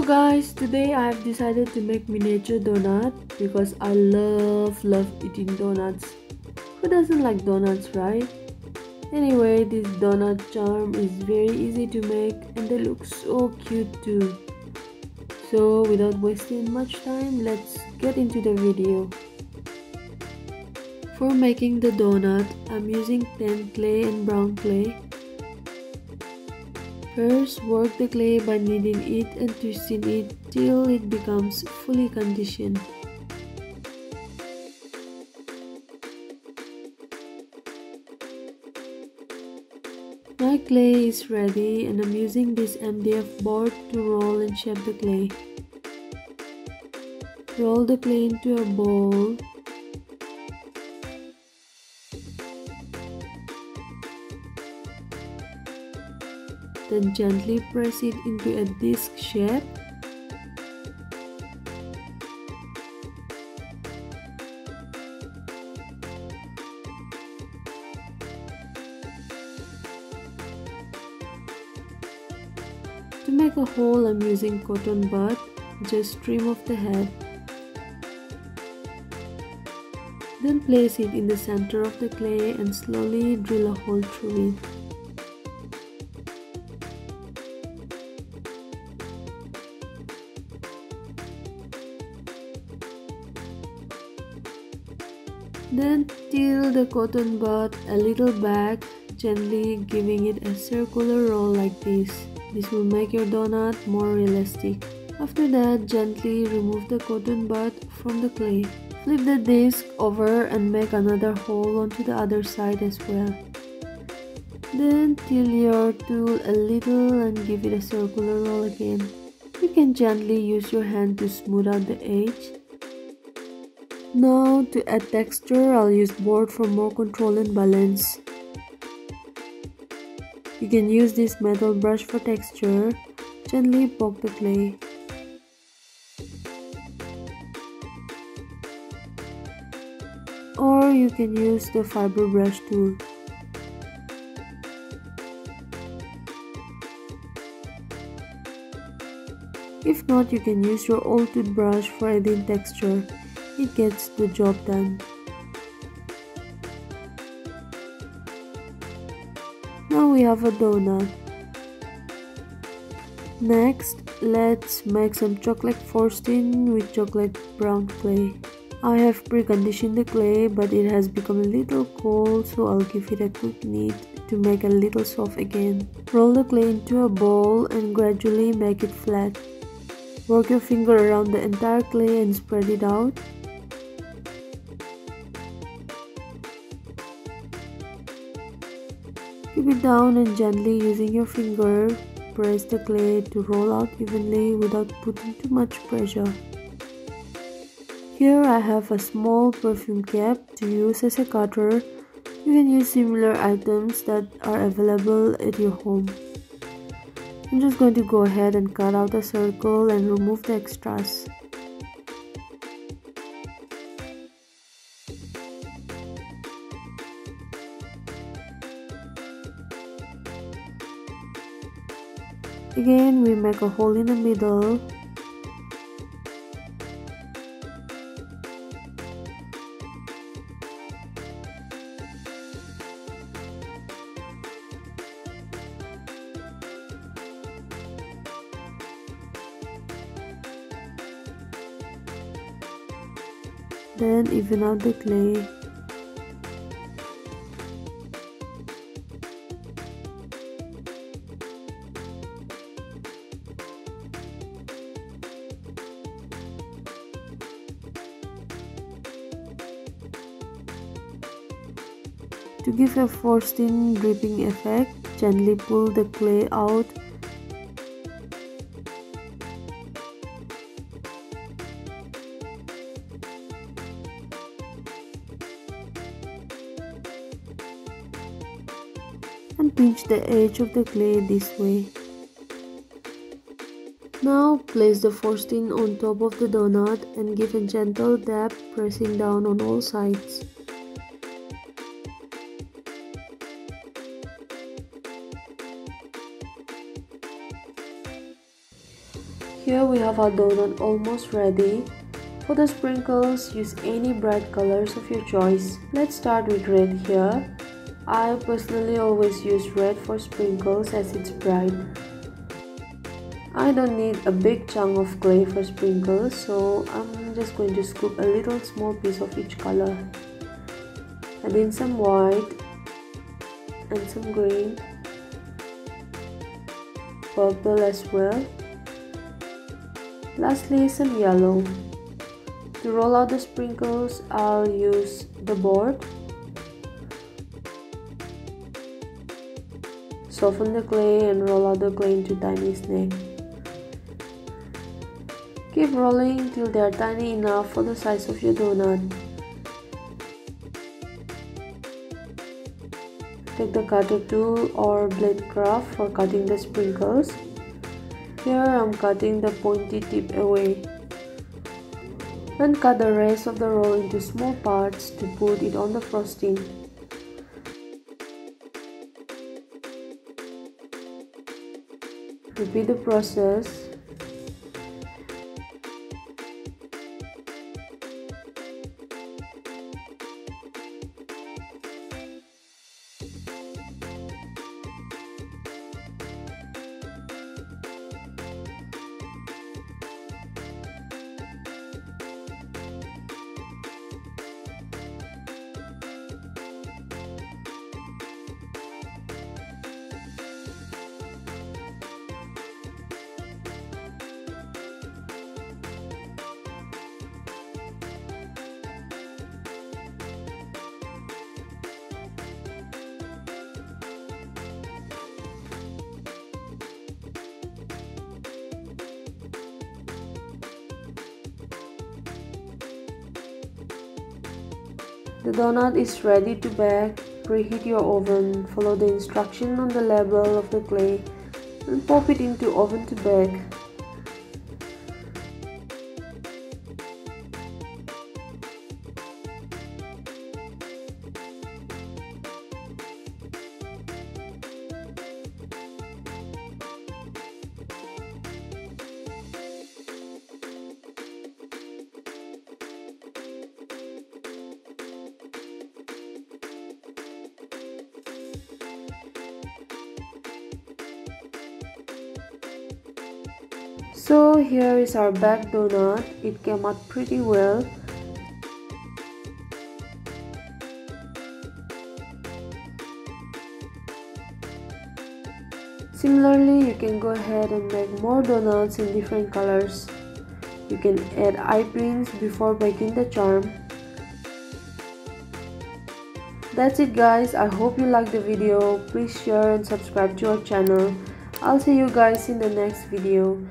So guys, today I have decided to make miniature donut because I love eating donuts. Who doesn't like donuts, right? Anyway, this donut charm is very easy to make and they look so cute too. So without wasting much time, let's get into the video. For making the donut, I'm using tan clay and brown clay. First, work the clay by kneading it and twisting it till it becomes fully conditioned. My clay is ready and I'm using this MDF board to roll and shape the clay. Roll the clay into a bowl. Then gently press it into a disc shape. To make a hole, I'm using cotton bud. Just trim off the head. Then place it in the center of the clay and slowly drill a hole through it. Then till the cotton bud a little back, gently giving it a circular roll like this. This will make your donut more realistic. After that, gently remove the cotton bud from the clay. Flip the disc over and make another hole onto the other side as well. Then till your tool a little and give it a circular roll again. You can gently use your hand to smooth out the edge. Now to add texture, I'll use board for more control and balance. You can use this metal brush for texture. Gently poke the clay. Or you can use the fiber brush tool. If not, you can use your old toothbrush for adding texture. It gets the job done. Now we have a donut. Next, let's make some chocolate frosting with chocolate brown clay. I have pre-conditioned the clay, but it has become a little cold, so I'll give it a quick knead to make a little soft again. Roll the clay into a bowl and gradually make it flat. Work your finger around the entire clay and spread it out. Keep it down and gently using your finger, press the clay to roll out evenly without putting too much pressure. Here I have a small perfume cap to use as a cutter. You can use similar items that are available at your home. I'm just going to go ahead and cut out a circle and remove the extras. Again, we make a hole in the middle. Then even out the clay. To give a frosting dripping effect, gently pull the clay out. And pinch the edge of the clay this way. Now place the frosting on top of the donut and give a gentle dab, pressing down on all sides. Here we have our donut almost ready. For the sprinkles, use any bright colors of your choice. Let's start with red here. I personally always use red for sprinkles as it's bright. I don't need a big chunk of clay for sprinkles, so I'm just going to scoop a little small piece of each color. Add in some white and some green, purple as well. Lastly, some yellow. To roll out the sprinkles, I'll use the board. Soften the clay and roll out the clay into tiny snakes. Keep rolling till they are tiny enough for the size of your donut. Take the cutter tool or blade craft for cutting the sprinkles. Here I'm cutting the pointy tip away. Then cut the rest of the roll into small parts to put it on the frosting. Repeat the process. The donut is ready to bake. Preheat your oven. Follow the instruction on the label of the clay and pop it into oven to bake. So here is our baked donut. It came out pretty well. Similarly, you can go ahead and make more donuts in different colors. You can add eye pins before baking the charm. That's it guys, I hope you liked the video. Please share and subscribe to our channel. I'll see you guys in the next video.